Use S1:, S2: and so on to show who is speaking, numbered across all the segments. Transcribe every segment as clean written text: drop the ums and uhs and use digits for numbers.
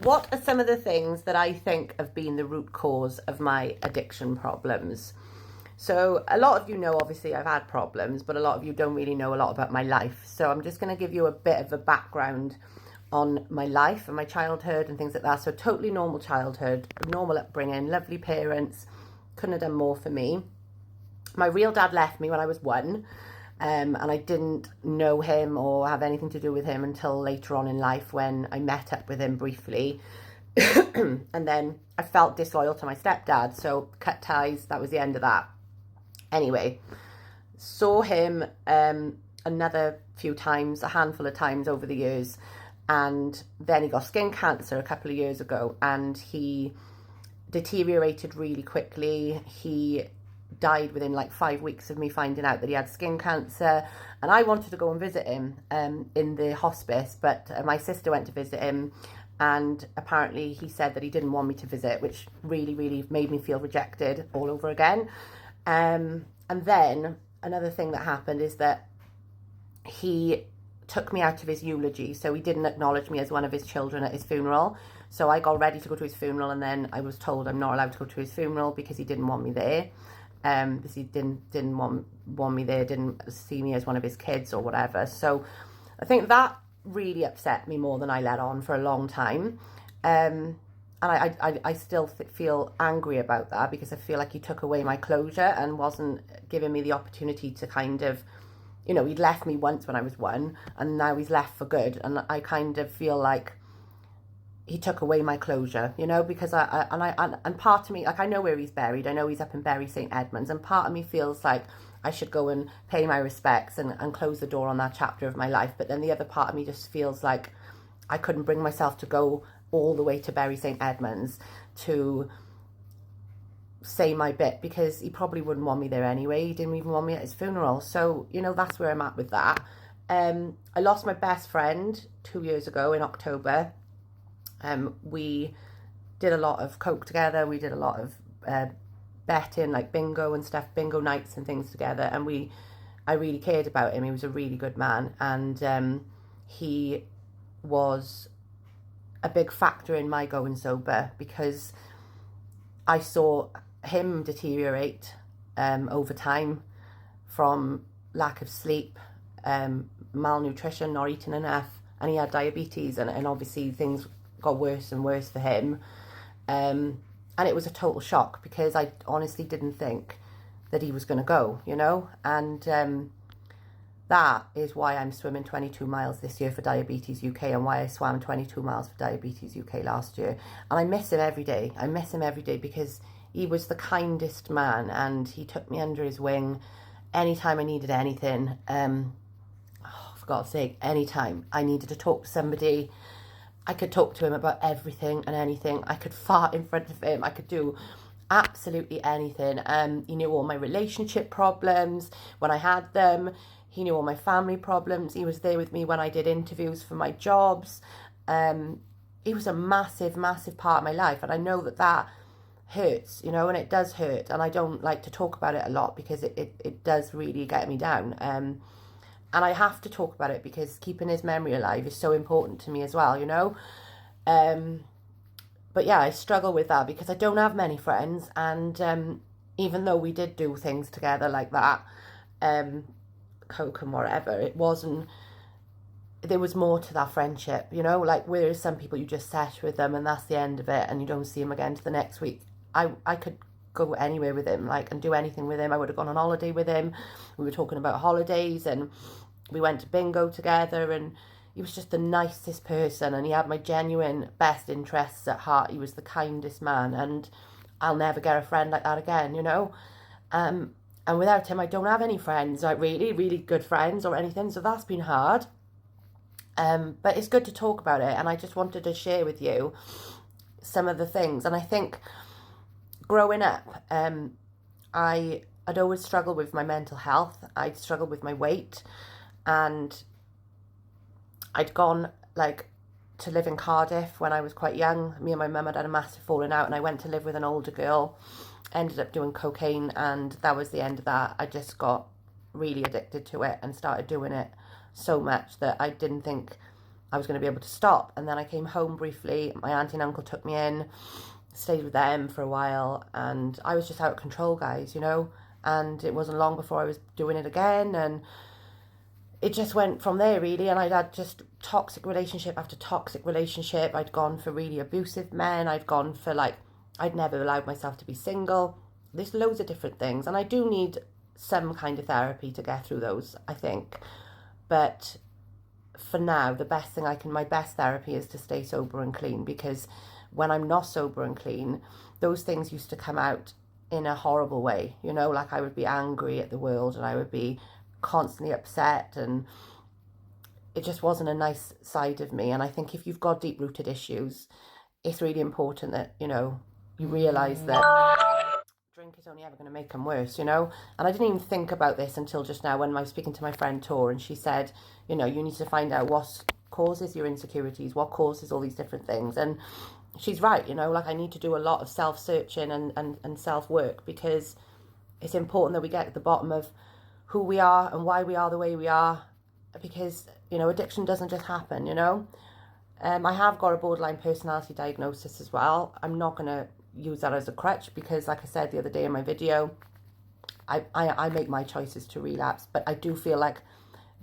S1: what are some of the things that I think have been the root cause of my addiction problems? So a lot of you know, obviously, I've had problems, but a lot of you don't really know a lot about my life. So I'm just going to give you a bit of a background on my life and my childhood and things like that. So totally normal childhood, normal upbringing, lovely parents, couldn't have done more for me. My real dad left me when I was one, and I didn't know him or have anything to do with him until later on in life when I met up with him briefly. And then I felt disloyal to my stepdad, so cut ties, that was the end of that. Anyway, saw him another few times, a handful of times over the years, and then he got skin cancer a couple of years ago, and he deteriorated really quickly. He died within like 5 weeks of me finding out that he had skin cancer, and I wanted to go and visit him in the hospice, but my sister went to visit him, and apparently he said that he didn't want me to visit, which really made me feel rejected all over again. And then another thing that happened is that he took me out of his eulogy, so he didn't acknowledge me as one of his children at his funeral. So I got ready to go to his funeral, and then I was told I'm not allowed to go to his funeral because he didn't want me there. Because he didn't want me there, didn't see me as one of his kids or whatever. So I think that really upset me more than I let on for a long time. And I still feel angry about that, because I feel like he took away my closure and wasn't giving me the opportunity to kind of, you know, he'd left me once when I was one, and now he's left for good. And I kind of feel like he took away my closure, you know, because and part of me, like, I know where he's buried. I know he's up in Bury St Edmunds, and part of me feels like I should go and pay my respects and close the door on that chapter of my life. But then the other part of me just feels like I couldn't bring myself to go all the way to Bury St Edmunds to say my bit, because he probably wouldn't want me there anyway. He didn't even want me at his funeral. So, you know, that's where I'm at with that. I lost my best friend 2 years ago in October. We did a lot of coke together. We did a lot of betting, like bingo and stuff, bingo nights and things together. And I really cared about him. He was a really good man, and he was a big factor in my going sober, because I saw him deteriorate over time from lack of sleep, malnutrition, not eating enough, and he had diabetes, and obviously things got worse and worse for him. And it was a total shock, because I honestly didn't think that he was going to go, you know. And that is why I'm swimming 22 miles this year for Diabetes UK, and why I swam 22 miles for Diabetes UK last year. And I miss him every day. I miss him every day, because he was the kindest man, and he took me under his wing anytime I needed anything. For God's sake, anytime I needed to talk to somebody, I could talk to him about everything and anything. I could fart in front of him. I could do absolutely anything. He knew all my relationship problems when I had them. He knew all my family problems. He was there with me when I did interviews for my jobs. He was a massive part of my life. And I know that hurts, you know, and it does hurt. And I don't like to talk about it a lot, because it does really get me down. And I have to talk about it, because keeping his memory alive is so important to me as well, you know. But yeah, I struggle with that, because I don't have many friends. And even though we did do things together like that, coke and whatever, there was more to that friendship, you know. Like, whereas some people, you just sesh with them and that's the end of it, and you don't see him again to the next week. I could go anywhere with him, like, and do anything with him. I would have gone on holiday with him. We were talking about holidays, and we went to bingo together, and he was just the nicest person, and he had my genuine best interests at heart. He was the kindest man, and I'll never get a friend like that again, you know. And without him, I don't have any friends, like really good friends or anything, so that's been hard. But it's good to talk about it, and I just wanted to share with you some of the things. And I think growing up, I'd always struggled with my mental health. I'd struggled with my weight, and I'd gone, like, to live in Cardiff when I was quite young. Me and my mum had a massive falling out, and I went to live with an older girl, ended up doing cocaine, and that was the end of that. I just got really addicted to it and started doing it so much that I didn't think I was going to be able to stop. And then I came home briefly. My auntie and uncle took me in, stayed with them for a while, and I was just out of control, guys, you know. And it wasn't long before I was doing it again, and it just went from there, really. And I'd had just toxic relationship after toxic relationship. I'd gone for really abusive men. I'd gone for, like, I'd never allowed myself to be single. There's loads of different things, and I do need some kind of therapy to get through those, I think. But for now, my best therapy is to stay sober and clean, because when I'm not sober and clean, those things used to come out in a horrible way, you know, like I would be angry at the world, and I would be constantly upset, and it just wasn't a nice side of me. And I think if you've got deep-rooted issues, it's really important that, you know, you realise that drink is only ever going to make them worse, you know. And I didn't even think about this until just now when I was speaking to my friend Tor, and she said, you know, you need to find out what causes your insecurities, what causes all these different things. And she's right, you know, like I need to do a lot of self-searching and self-work, because it's important that we get at the bottom of who we are and why we are the way we are, because, you know, addiction doesn't just happen, you know. I have got a borderline personality diagnosis as well. I'm not going to use that as a crutch, because like I said the other day in my video, I make my choices to relapse. But I do feel like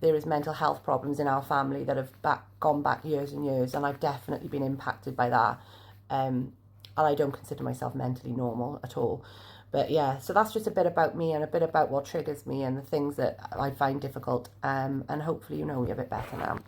S1: there is mental health problems in our family that have gone back years and years, and I've definitely been impacted by that. And I don't consider myself mentally normal at all. But yeah, so that's just a bit about me and a bit about what triggers me and the things that I find difficult. And hopefully you know me a bit better now.